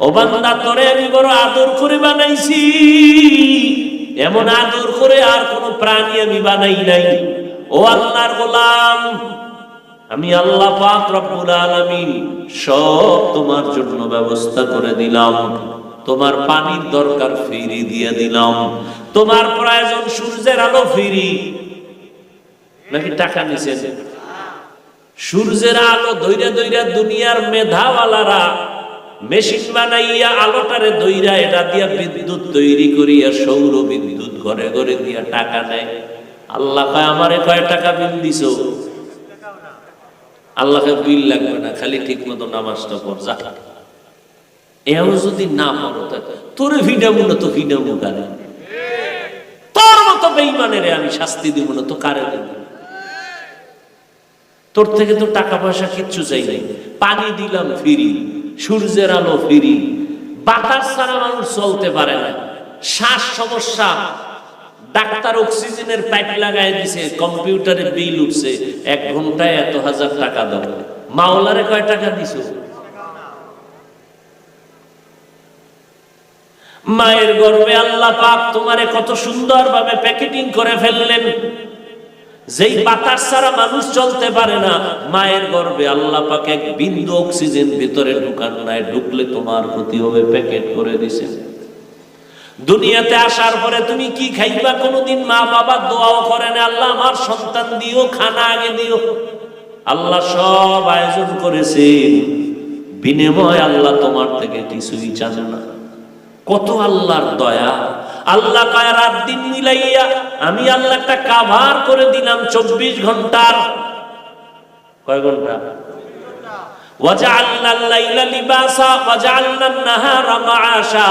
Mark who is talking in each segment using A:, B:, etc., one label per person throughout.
A: ও বান্দা, তোরে আমি বড় আদর করে বানাইছি, এমন আদর করে আর কোন প্রাণী আমি বানাই নাই। ও আল্লাহর গোলাম, আমি আল্লাহ পাক রব্বুল আলামিন সব তোমার জন্য ব্যবস্থা করে দিলাম। তোমার পানির দরকার ফ্রি দিয়ে দিলাম, তোমার প্রয়োজন সূর্যের আলো ফ্রি, নাকি টাকা নিছেন? সূর্যের আলো দইরা দইরা দুনিয়ার মেধাওয়ালারা মেশিন বানাইয়া আলোটারে দইরা এটা দিয়া বিদ্যুৎ তৈরি করিয়া সৌর বিদ্যুৎ ঘরে ঘরে দিয়া টাকা নেয়। আল্লাহ কয়, আমারে কয় টাকা বিল দিছো? আল্লাহকে বিল লাগবে না, খালি ঠিক মতো নামাজটা পড় যা। এও যদি না পড়ো তোরে ভিডাবো না, তো ভিডাবো কারে? তোর মতো বেঈমানেরে আমি শাস্তি দিব না তো কারে দেব? তোর থেকে তো টাকা পয়সা কিচ্ছু চাই নাই, পানি দিলাম ফ্রি, সূর্যের আলো ফ্রি, বাতাস ছাড়া মানুষ চলতে পারে না, শ্বাস সমস্যা, ডাক্তার অক্সিজেনের পাইপ লাগাই দিছে, কম্পিউটারে বিল উঠছে, 1 ঘন্টায় এত হাজার টাকা দাও। মাওলারে কয় টাকা দিছো? মায়ের গর্ভে আল্লাহ পাক তোমারে কত সুন্দর ভাবে প্যাকেটিং করে ফেললেন, যেই বাতাস ছাড়া মানুষ চলতে পারে না, মায়ের গর্ভে আল্লাহ পাক 1 বিন্দু অক্সিজেন ভিতরে ঢুকান নাই, ঢুকলে তোমার ক্ষতি হবে, প্যাকেট করে দিয়েছে। দুনিয়াতে আসার পরে তুমি কি খাইবা? কোনদিন মা বাবা দোয়াও করে না, আল্লাহ আমার সন্তান দিও, খানা আগে দিও। আল্লাহ সব আয়োজন করেছেন, বিনিময় আল্লাহ তোমার থেকে কিছুই চান না। কত আল্লাহর দয়া! আল্লাহ কয়, রাত দিন মিলাইয়া আমি আল্লাহ একটা কাভার করে দিলাম 24 ঘন্টার। কয় ঘন্টা? ওয়াজআলনাল লাইলা লিবাসা ওয়াজআলনান নাহারা মাআশা।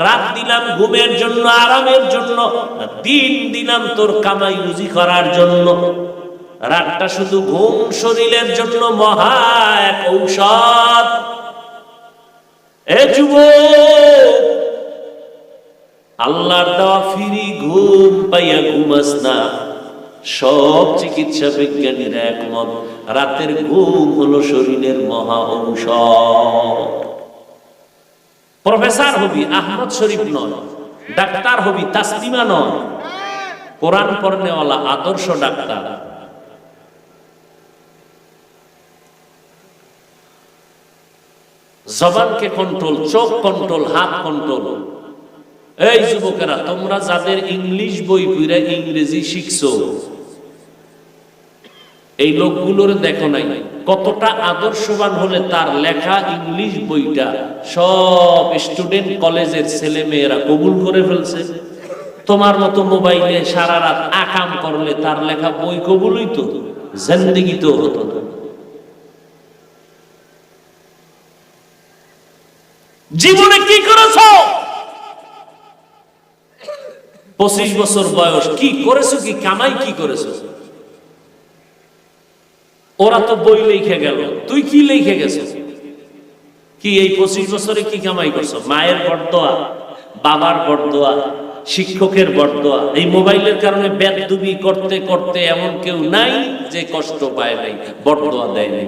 A: রাত দিলাম ঘুমের জন্য, আরামের জন্য, দিন দিলাম তোর কামাই রুজি করার জন্য। রাতটা শুধু ঘুম শরীরের জন্য মহা এক ঔষধ। এ যুবক, আল্লাহর দেওয়া ফ্রি ঘুম পাইয়া ঘুমাস না। সব চিকিৎসা বিজ্ঞানীরা একমত, রাতের ঘুম হলো শরীরের মহা ঔষধ। প্রফেসর হবি আহমদ শরীফ নয়, ডাক্তার হবি তাসলিমা নয়, কোরআন পড়নেওয়ালা আদর্শ ডাক্তার। জবানকে কন্ট্রোল, চোখ কন্ট্রোল, হাত কন্ট্রোল। এই যুবকেরা, তোমরা যাদের ইংলিশ বই পড়ে ইংরেজি শিখছো, এই লোকগুলোর দেখো নাই কতটা আদর্শবান হলে তার লেখা ইংলিশ বইটা সব স্টুডেন্ট কলেজের ছেলে মেয়েরা কবুল করে ফেলছে। তোমার মতো মোবাইলে সারা রাত আকাম করলে তার লেখা বই কবুল হইতো? জিন্দেগি তো হতো না। জীবনে কি করেছো? 25 বছর বয়স, কি করেছো? কি কামাই কি করেছো? ওরা তো বই লিখে গেল, তুই কি লিখে গেছিস? কি এই 25 বছরে কি কামাই করছো? মায়ের বরদোয়া, বাবার বরদোয়া, শিক্ষকের বরদোয়া। এই মোবাইলের কারণে বেদবি করতে করতে এমন কেউ নাই যে কষ্ট পায় নাই, বরদোয়া দেয় নাই।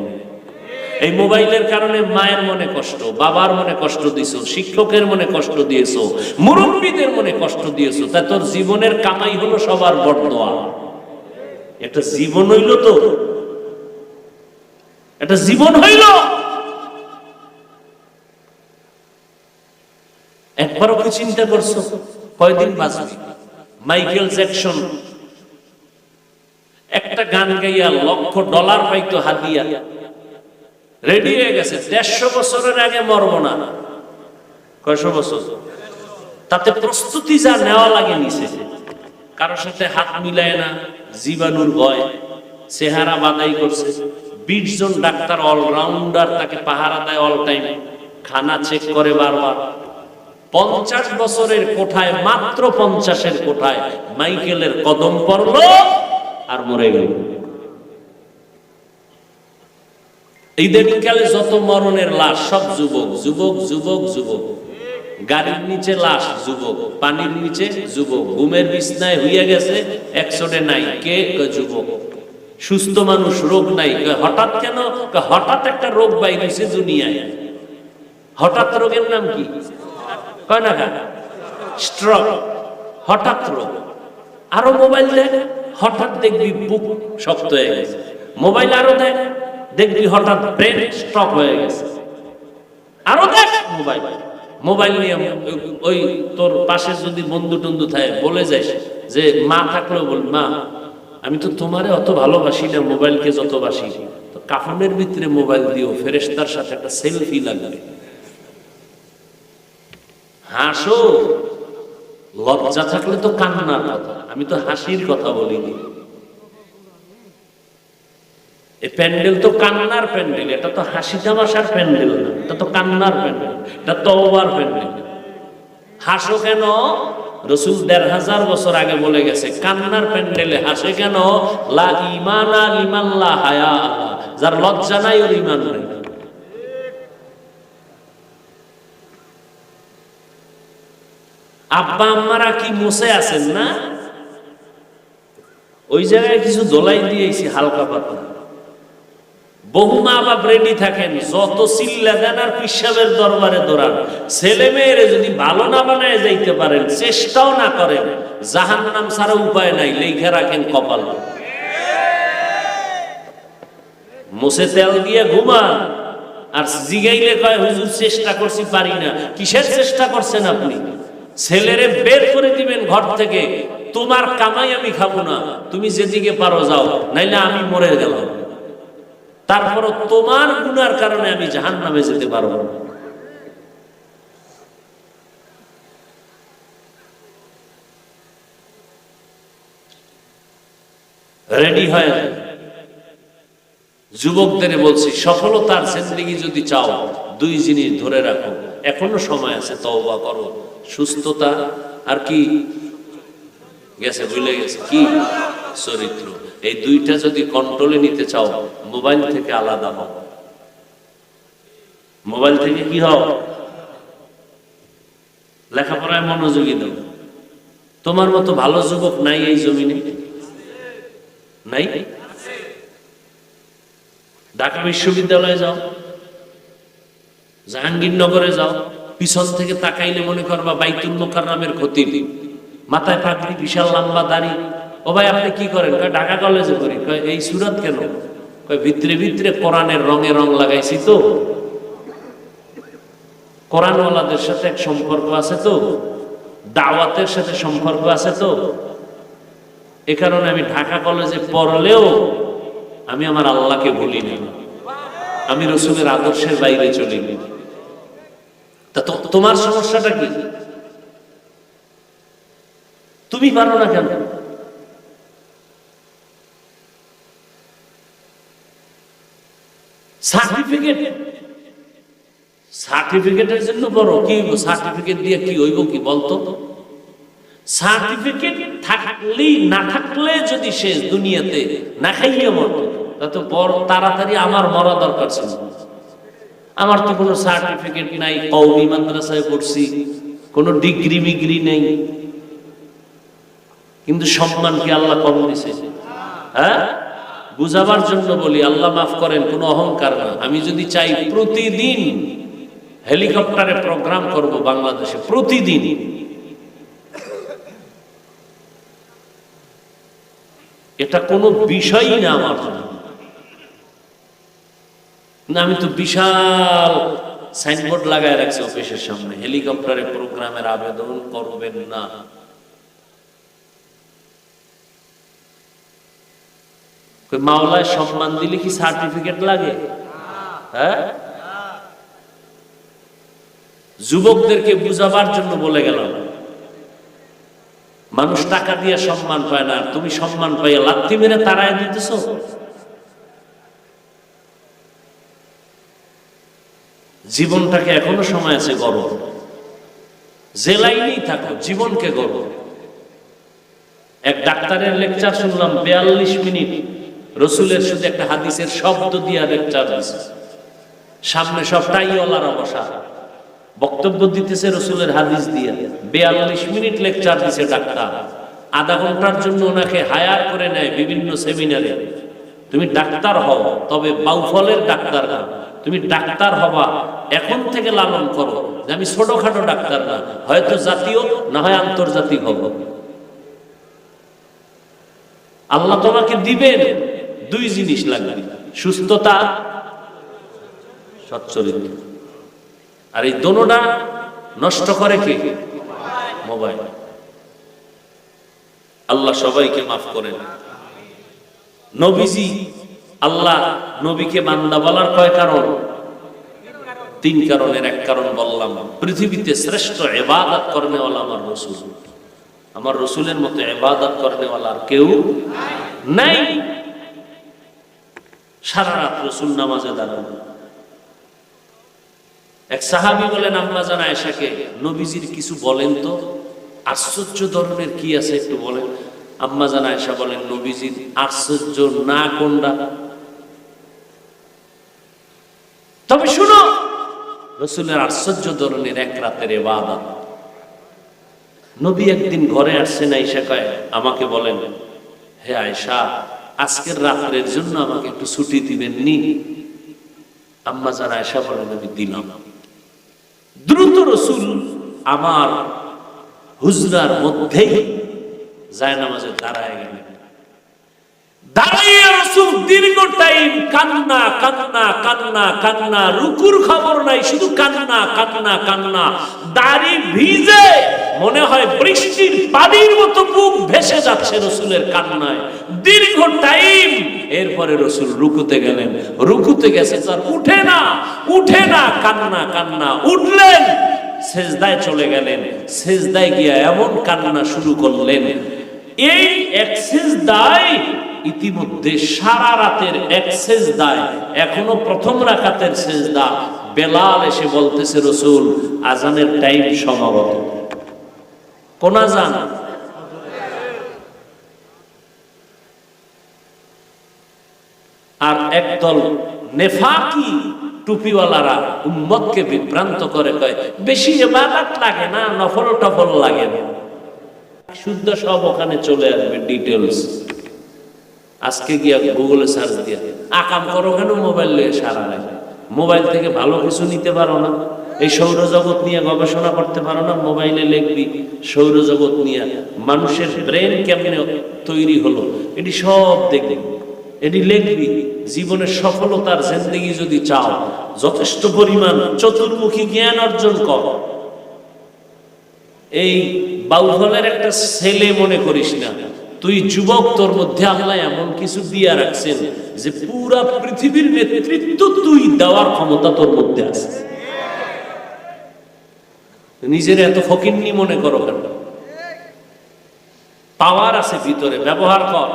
A: এই মোবাইলের কারণে মায়ের মনে কষ্ট, বাবার মনে কষ্ট দিয়েছো, শিক্ষকের মনে কষ্ট দিয়েছো, মুরব্বীদের মনে কষ্ট দিয়েছো। তা তোর জীবনের কামাই হলো সবার বরদোয়া। একটা জীবন হইল তো, একটা জীবন হইল। একবারও কি চিন্তা করছো কয়দিন বাঁচবি? মাইকেল জ্যাকসন একটা গান গাইয়া $1,00,000 পাইতো হাদিয়া, রেডি হয়ে গেছে। 150 বছরের আগে মরব না। কয়শো বছর? তাতে প্রস্তুতি যা নেওয়া লাগে নিছে। কারোর সাথে হাত মিলায় না, জীবাণুর ভয়, চেহারা বাদাই করছে। 20 জন ডাক্তার অলরাউন্ডার তাকে পাহারা দেয় অল টাইম, খানা চেক করে বারবার। 50 বছরের কোঠায়, মাত্র 50-এর কোঠায় মাইকেলের কদম পড়লো আর মরে গেল। এই দিনকালে যত মরণের লাশ সব যুবক, যুবক, যুবক, যুবক। গাড়ির নিচে লাশ যুবক, পানির নিচে যুবক, ঘুমের বিছনায় হইয়া গেছে, একশোটে নাই, কে? যুবক। সুস্থ মানুষ, রোগ নাই। হঠাৎ কেন? হঠাৎ একটা রোগ বাইরেছে দুনিয়ায়। হঠাৎ রোগের নাম কি? কয় না কা? স্ট্রোক, হঠাৎ রোগ। আরো মোবাইল দেখ, হঠাৎ দেখবি বুক শক্ত হয়ে গেছে। মোবাইল আরো দেখ, দেখবি হঠাৎ ব্রেন স্ট্রোক হয়ে গেছে। আরো দেখ মোবাইল, মোবাইল নিয়ে ওই তোর পাশে যদি বন্ধু টন্ধু থাকে বলে যাস যে মা থাকলেও বল, মা আমি তো তোমারে অত ভালোবাসি না মোবাইলকে যত বাসি, তো কাফনের ভিতরে মোবাইল দিও, ফেরেশতার সাথে একটা সেলফি লাগবে। হাসো, লজ্জা থাকলে তো কান্নার কথা, আমি তো হাসির কথা বলিনি। এই প্যান্ডেল তো কান্নার প্যান্ডেল, এটা তো হাসি তামাশার প্যান্ডেল না, এটা তো কান্নার প্যান্ডেল, এটা তওবার প্যান্ডেল। হাসো কেন? রাসূল ১৫০০ বছর আগে বলে গেছে, কান্নার প্যান্ডেলে হাসে কেন? লা ঈমানা লিমান লা হায়া, যার লজ্জা নাই ওর ঈমান নাই। আব্বা আম্মারা কি মুছে আছেন না? ওই জায়গায় কিছু দোলাই দিয়েছি হালকা পাতলা। বহু মা বাপ রেডি থাকেন, যত চিল্লা দেন আর পিসাবের দরবারে দৌড়ান। ছেলে মেয়েরে যদি ভালো না বানায় যাইতে পারেন, চেষ্টাও না করেন, জাহান্নাম ছাড়া উপায় নাই, লেখা রাখেন কপাল। মুছে তেল দিয়ে ঘুমান, আর জিগাইলে কয় হুজুর চেষ্টা করছি পারি না। কিসের চেষ্টা করছেন আপনি? ছেলেরে বের করে দিবেন ঘর থেকে, তোমার কামাই আমি খাবো না, তুমি যেদিকে পারো যাও, নাইলে আমি মরে গেলাম। তারপরও তোমার গুনার কারণে আমি জাহান্নামে যেতে পারবো না। রেডি হয়। যুবকদের বলছি, সফলতার জিন্দেগি যদি চাও, দুই জিনিস ধরে রাখো, এখনো সময় আছে, তওবা করো। সুস্থতা আর কি গেছে, ভুলে গেছে কি? চরিত্র। এই দুইটা যদি কন্ট্রোলে নিতে চাও, মোবাইল থেকে আলাদা হও। মোবাইল থেকে কি হও? লেখাপড়ায় মনোযোগী দাও। তোমার মতো ভালো যুবক নাই এই জমিনে, নাই? ঢাকা বিশ্ববিদ্যালয়ে যাও, জাহাঙ্গীরনগরে যাও, পিছন থেকে তাকাইলে মনে করবা বাইতুল মুকাররমের খতিব, মাথায় পাগড়ি, বিশাল লম্বা দাড়ি। ও ভাই আপনি কি করেন? কয় ঢাকা কলেজে করি। কয় এই সুরাত কেন? কয় ভিতরে ভিতরে কোরআনের রঙে রং লাগাইছি তো, কোরআনওয়ালাদের সাথে এক সম্পর্ক আছে তো, দাওয়াতের সাথে সম্পর্ক আছে তো, এ কারণে আমি ঢাকা কলেজে পড়লেও আমি আমার আল্লাহকে ভুলি না, আমি রাসূলের আদর্শের বাইরে চলিনি। তা তোমার সমস্যাটা কি? তুমি পারো না কেন? সার্টিফিকেট, সার্টিফিকেটের জন্য বড় কি হইব? সার্টিফিকেট দিয়ে কি হইব কি বলতো? সার্টিফিকেট থাকলেই না থাকলে যদি শেষ দুনিয়াতে না খাইয়ে মরত, তা তো বড় তাড়াতাড়ি আমার মরা দরকার ছিল। আমার তো কোনো সার্টিফিকেট নাই, কওমি মাদ্রাসায় পড়ছি, কোনো ডিগ্রি মিগ্রি নেই, কিন্তু সম্মান কি আল্লাহ কম দিছে? হ্যাঁ, বুঝাবার জন্য বলি, আল্লাহ মাফ করেন, কোনো অহংকার না। আমি যদি চাই প্রতিদিন হেলিকপ্টারে প্রোগ্রাম করব বাংলাদেশে, প্রতিদিন, এটা কোনো বিষয়ই না আমার জন্য। না, আমি তো বিশাল সাইনবোর্ড লাগায় রাখছি অফিসের সামনে, হেলিকপ্টারে প্রোগ্রামের আবেদন করবেন না। মাওলায় সম্মান দিলে কি সার্টিফিকেট লাগে? হ্যাঁ, যুবকদেরকে বুঝাবার জন্য বলে গেলাম, মানুষ টাকা দিয়ে সম্মান পায় না, তুমি সম্মান পাইয়া লাথি মেরে তাড়ায় দিতেছ। জীবনটাকে এখনো সময় আছে গরম, যে লাইনেই থাকো জীবনকে গরম। এক ডাক্তারের লেকচার শুনলাম 42 মিনিট, রসুলের শুধু একটা হাদিসের শব্দ দিয়া লেকচার আছে, সামনে সব টাইওয়ালারা বসা, বক্তব্য দিতেছে রসুলের হাদিস দিয়া। 42 মিনিট লেকচার দিছে ডাক্তার। আধা ঘন্টার জন্য ওনাকে হায়ার করে নেয় বিভিন্ন সেমিনারে। তুমি ডাক্তার হও, তবে বাউফলের ডাক্তার না, তুমি ডাক্তার হবা, এখন থেকে লালন করো যে আমি ছোটখাটো ডাক্তার না, হয়তো জাতীয় না হয় আন্তর্জাতিক হব। আল্লাহ তোমাকে দিবেন, দুই জিনিস লাগবে, সুস্থতা, সচ্চরিত্র। আর এই দোনোটা নষ্ট করে কে? মোবাইল। আল্লাহ সবাইকে মাফ করেন। নবীজি, আল্লাহ নবীকে বান্দা বলার কয় কারণ? তিন কারণের এক কারণ বললাম, পৃথিবীতে শ্রেষ্ঠ ইবাদত করনেওয়ালা আমার রাসূল। আমার রাসূলের মতো ইবাদত করনেওয়ালা আর কেউ নাই। সারা রাত রাসূল নামাজে দাঁড়ান। এক সাহাবী বলেন আম্মা জান আয়েশাকে, নবীজির কিছু বলেন তো, আশ্চর্য ধরনের কি আছে একটু বলেন। আম্মা জান আয়েশা বলেন, নবীজির আশ্চর্য না কোনটা? তবে শুনো, রাসূলের আশ্চর্য ধরনের এক রাতের ইবাদত। নবী একদিন ঘরে আসছেন, আয়েশা কয়, আমাকে বলেন, হে আয়েশা, আজকের রাতের জন্য আমাকে একটু ছুটি দিবেন নি? আম্মা জান আয়েশা বলেন, আমি দিলাম। দ্রুত রাসূল আমার হুজরার মধ্যেই জায়নামাজে দাঁড়ায় গেলেন। দাঁড়াইয়া রাসূল দীর্ঘ টাইম কান্না কান্না কান্না কান্না, রুকুর খবর নাই, শুধু কান্না কান্না কান্না। দাড়ি ভিজে, মনে হয় বৃষ্টির পানির মতো বুক ভেসে যাচ্ছে রাসূলের কান্নায়, দীর্ঘ টাইম। এরপরে রাসূল রুকুতে গেলেন, রুকুতে গেছে তার উঠে না, উঠে না, কান্না কান্না। উঠলেন, সেজদায় চলে গেলেন, সেজদায় গিয়া এমন কান্না শুরু করলেন, এই এক সেজদায় ইতিমধ্যে সারা রাতের এক সেজদায়, এখনো প্রথম রাকাতের সেজদা, বেলাল এসে বলতেছে, রাসূল আজানের টাইম সমাগত। কোন আজান? আর একদল নেফাকি টুপিওয়ালারা উম্মতকে বিভ্রান্ত করে কয়, বেশি ইবাদত লাগে না, নফল টফল লাগে না, শুদ্ধ সব ওখানে চলে আসবে ডিটেইলস। আজকে গিয়া গুগলে সার্চ দিয়া আকাম করো কেন, মোবাইল নিয়ে সারা রাত, মোবাইল থেকে ভালো কিছু নিতে পারো না? এই সৌরজগৎ নিয়ে গবেষণা করতে পারো না? মোবাইলে লিখবি সৌরজগৎ নিয়ে মানুষের ব্রেন কেমনে তৈরি হলো, এটি সব দেখবি, এটি লিখবি। জীবনের সফলতার জিন্দেগি যদি চাও, যথেষ্ট পরিমাণ চতুর্মুখী জ্ঞান অর্জন কর। এই বাউফলের একটা ছেলে মনে করিস না, তুই যুবক, তোর মধ্যে আল্লাহ এমন কিছু দিয়া রাখছেন যে পুরা পৃথিবীর নেতৃত্ব তুই দেওয়ার ক্ষমতা তোর মধ্যে আছে। নিজের এত ফকিন্নি মনে করো কেন? পাওয়ার আছে ভিতরে, ব্যবহার কর,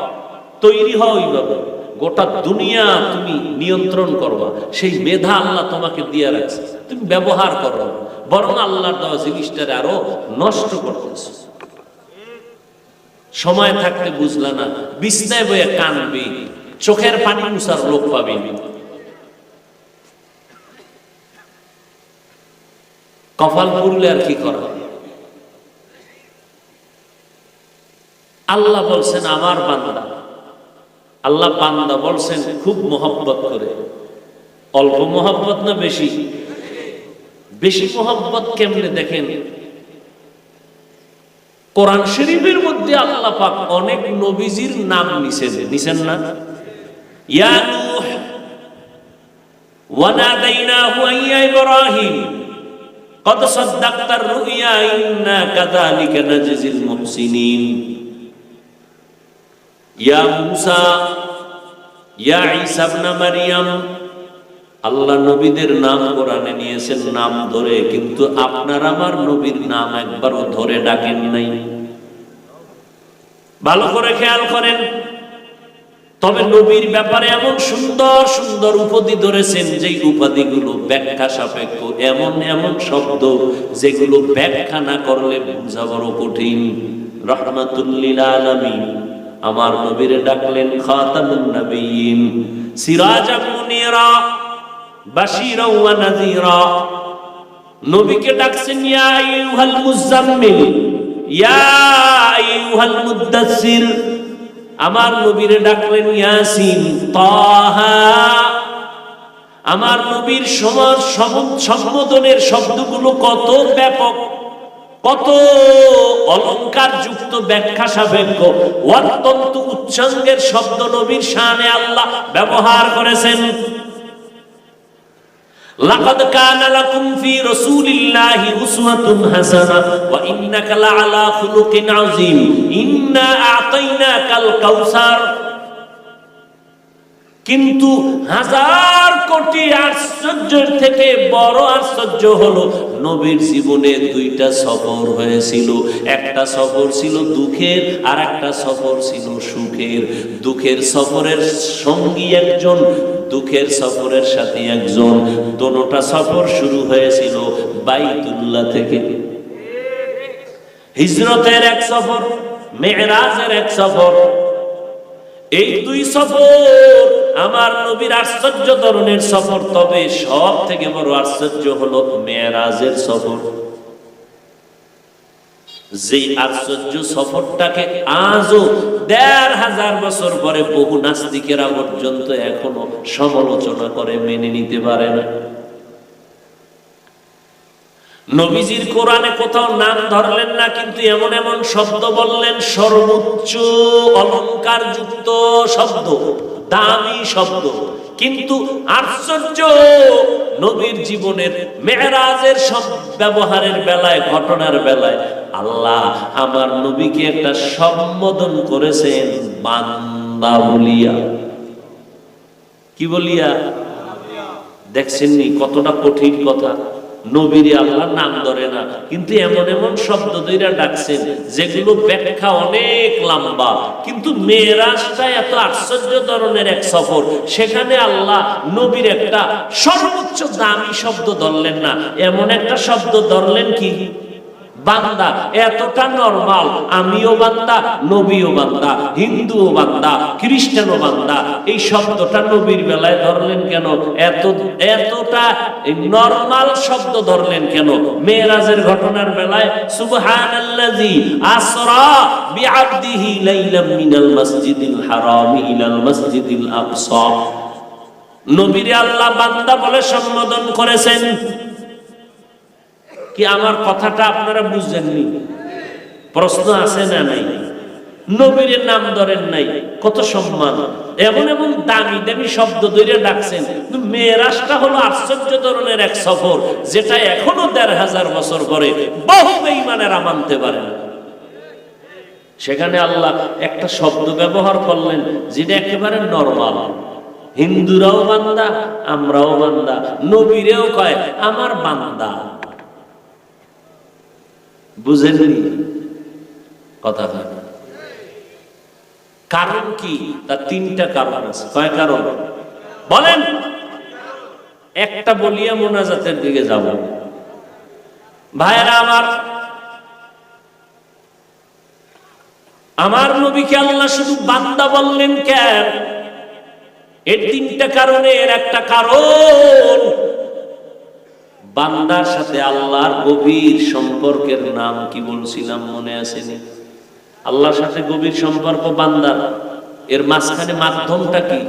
A: তৈরি হও ওইভাবে। গোটা দুনিয়া তুমি নিয়ন্ত্রণ করবা, সেই মেধা আল্লাহ তোমাকে দিয়া রাখছে, তুমি ব্যবহার করো, বরং আল্লাহর দেওয়া জিনিসটারে আরো নষ্ট করতেছ। সময় থাকতে বুঝলা না, বিছনায় বইয়া কানবি, চোখের পানি মুছার লোক পাবি। কপাল পুরলে আর কি করা? আল্লাহ বলছেন আমার বান্দা, আল্লাহ বান্দা বলছেন খুব মোহব্বত করে। অল্প মোহব্বত না বেশি? বেশি মোহব্বত কেমনে দেখেন, কোরআন শরীফের মধ্যে আল্লাহ পাক অনেক নবীজির নাম নিছেন না? ইয়া নূহ ওয়া নাদাইনাহু ইয়া ইব্রাহিম কদ সাদ্দাকতার রুইয়া ইন্না কাযালিকা নাজজিল মুহসিনিন। ইয়া মূসা, ইয়া ঈসা ইবনে মারইয়াম। আল্লাহ নবীদের নাম কোরআনে নিয়েছেন নাম ধরে, কিন্তু আপনার আমার নবীর নাম একবারও ধরে ডাকেন নাই। ভালো করে খেয়াল করেন। তবে নবীর ব্যাপারে এমন সুন্দর সুন্দর উপাধি ধরেছেন, যেই উপাধিগুলো ব্যাখ্যা সাপেক্ষ, এমন এমন শব্দ যেগুলো ব্যাখ্যা না করলে বোঝা বড় কঠিন। রাহমাতুল লিল আলামিন আমার নবীরে ডাকলেন খাতামুন নবিয়্যিন, সিরাজাম মুনীরা, বাশীরা ওয়া নাযীরা। নবীকে ডাকছেন ইয়া আইয়ুহাল মুযাম্মিল, ইয়া আইয়ুহাল মুদ্দাসসির। আমার নবীরে ডাকলেন ইয়াসিন, তাহা। আমার নবীর সম্বোধনের শব্দগুলো কত ব্যাপক, কত অলংকার যুক্ত, ব্যাখ্যা সাপেক্ষ, অত্যন্ত উচ্চাঙ্গের শব্দ নবীর শানে আল্লাহ ব্যবহার করেছেন। লাকাদ কানা লাকুম ফি রাসূলিল্লাহি উসওয়াতুন হাসানাহ ওয়া ইন্নাকা লাআলা খুলুকিন আযীম ইন্না আ'তাইনাকাল কাউসার। কিন্তু হাজার কোটি আশ্চর্যের থেকে বড় আশ্চর্য হলো নবীর জীবনে দুইটা সফর হয়েছিল। একটা সফর ছিল দুঃখের, আর একটা সফর ছিল সুখের। দুঃখের সফরের সঙ্গী একজন, দুঃখের সফরের সাথে একজন। দোনোটা সফর শুরু হয়েছিল বাইতুল্লাহ থেকে। হিজরতের এক সফর, মেরাজের এক সফর। এই দুই সফর আমার নবীর আশ্চর্য ধরনের সফর। তবে সব থেকে বড় আশ্চর্য হলো মেরাজের সফর। যে আশ্চর্য সফরটাকে আজও ১৫০০ বছর পরে বহু নাস্তিকেরা পর্যন্ত এখনো সমালোচনা করে, মেনে নিতে পারে না। নবীজির কোরআনে কোথাও নাম ধরলেন না, কিন্তু এমন এমন শব্দ বললেন, সর্বোচ্চ অলংকার যুক্ত শব্দ, দামি শব্দ। কিন্তু আশ্চর্য, নবীর জীবনের মেরাজের সব ব্যবহারের বেলায়, ঘটনার বেলায় আল্লাহ আমার নবীকে একটা সম্বোধন করেছেন বান্দা বলিয়া। কি বলিয়া? দেখছেননি কতটা কঠিন কথা। নবীরে আল্লাহ নাম ধরে না, কিন্তু এমন এমন শব্দ দইরা ডাকছেন যেগুলো ব্যাখ্যা অনেক লম্বা। কিন্তু মেরাজটা এত আশ্চর্য ধরনের এক সফর, সেখানে আল্লাহ নবীর একটা সর্বোচ্চ দামি শব্দ ধরলেন না, এমন একটা শব্দ ধরলেন কি বান্দা। এতটা নরমাল, আমিও বান্দা, নবীও বান্দা, হিন্দুও বান্দা, খ্রিস্টানও বান্দা। এই শব্দটা নবীর বেলায় ধরলেন কেন? এতটা নরমাল শব্দ ধরলেন কেন? মেরাজের ঘটনার বেলায় সুবহানাল্লাযী আসরা বিআবদিহি লাইলাম মিনাল মাসজিদিল হারামি ইলাল মাসজিদিল আকসা। নবীরে আল্লাহ বান্দা বলে সম্বোধন করেছেন। কি আমার কথাটা আপনারা বুঝেননি? প্রশ্ন আছে না নাই? নবীর নাম ধরেন নাই, কত সম্মান। এমন এমন দামি দামি শব্দ ধরে ডাকছেন। মেরাজটা হলো আশ্চর্য ধরনের এক সফর, যেটা এখনো ১৫০০ বছর পরে বহু বেঈমানেরা মানতে পারে না। সেখানে আল্লাহ একটা শব্দ ব্যবহার করলেন যেটা একেবারে নরমাল। হিন্দুরাও বান্দা, আমরাও বান্দা, নবীরেও কয় আমার বান্দা। বুঝেননি কথা? কারণ কি? তার তিনটা কারণ আছে। কয় কারণ বলেন? একটা বলিয়া মোনাজাতের দিকে যাব। ভাইরা আমার নবীকে আল্লাহ শুধু বান্দা বললেন কেন? এর তিনটা কারণের একটা কারণ, বান্দার সাথে আল্লাহর গভীর সম্পর্কের নাম কি বলছিলাম মনে আসেনি? আল্লাহর সাথে গভীর সম্পর্ক বান্দার, এর মাঝখানে মাধ্যমটা কি?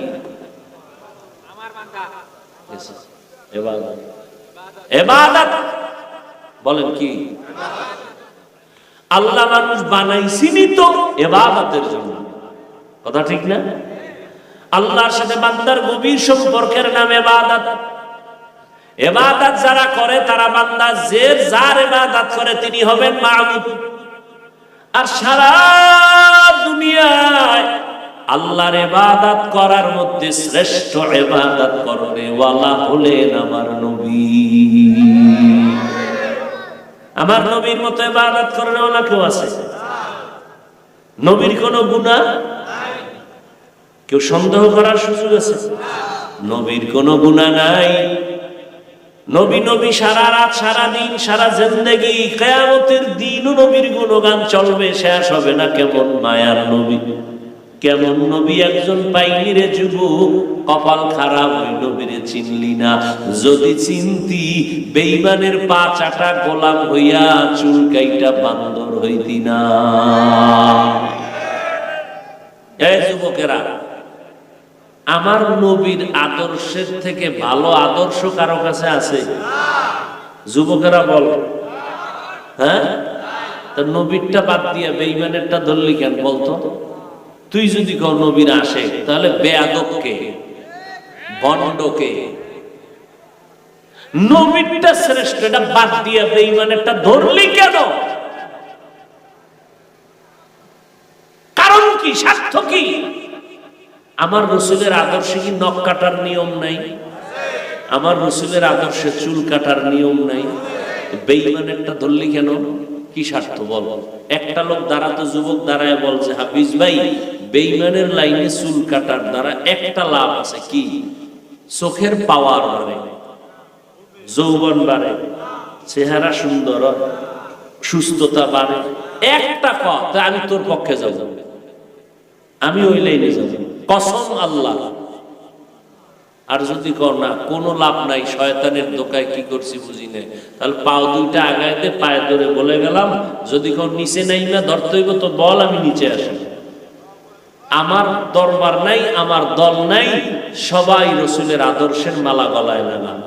A: ইবাদত। বলেন কি? আল্লাহ মানুষ বানাইছিনি তো ইবাদতের জন্য, কথা ঠিক না? আল্লাহর সাথে বান্দার গভীর সম্পর্কের নাম ইবাদত। ইবাদত যারা করে তারা বান্দা, যার ইবাদত করে তিনি হবেন মাবুদ। আর সারা দুনিয়ায় আল্লাহর ইবাদত করার মধ্যে শ্রেষ্ঠ ইবাদত করবে ওয়ালা হলেন আমার নবী। আমার নবীর মতো ইবাদত করার ওয়ালা কেউ আছে? নবীর কোনো গুনাহ কেউ সন্দেহ করার সুযোগ আছে? নবীর কোনো গুনাহ নাই। নবী সারা রাত, সারা দিন, সারা জিন্দেগি, কিয়ামতের দিনও নবীর গুণগান চলবে, শেষ হবে না। কেমন মায়ার নবী, কেমন নবী একজন পাইলি রে যুবক, কপাল খারাপ, ওই নবীরে চিনলি না। যদি চিনতি বেঈমানের পা চাটা গোলাম হইয়া চুল কাইটা বান্দর হইতি না। এই যুবকেরা, আমার নবীর আদর্শের থেকে ভালো আদর্শ কারো কাছে আছে? যুবকেরা বল। হ্যাঁ, তো নবীরটা বাদ দিয়া বেঈমানেরটা ধরলি কেন বলতো? তুই যদি কও নবীর আসে, তাহলে বেয়াদবকে, ভণ্ডকে, নবীরটা শ্রেষ্ঠ এটা বাদ দিয়া বেঈমানেরটা ধরলি কেন? কারণ কি, স্বার্থ কি? আমার রসুলের আদর্শে কি নখ কাটার নিয়ম নাই? আমার রসুলের আদর্শে চুল কাটার নিয়ম নাই? বেঈমানেরটা ধরলি কেন? কি স্বার্থ বল? একটা লোক দাঁড়াতো, যুবক দাঁড়ায় বলছে, হাফিজ ভাই, বেঈমানের লাইনে চুল কাটার দ্বারা একটা লাভ আছে। কি? চোখের পাওয়ার বাড়ে, যৌবন বাড়ে, চেহারা সুন্দর হয়, সুস্থতা বাড়ে। একটা কথা, আমি তোর পক্ষে যাব, আমি ওই লাইনে যাব, কসম আল্লাহ। আর যদি কর না, কোনো লাভ নাই, শয়তানের ধোকায় কি করছি বুঝি না, তাহলে পাও দুইটা আগাইতে পায়ে ধরে বলে গেলাম, যদি কোন নিচে নাই না ধরতে হইব তো বল, আমি নিচে আসি। আমার দরবার নাই, আমার দল নাই, সবাই রসুলের আদর্শের মালা গলায় লাগাম।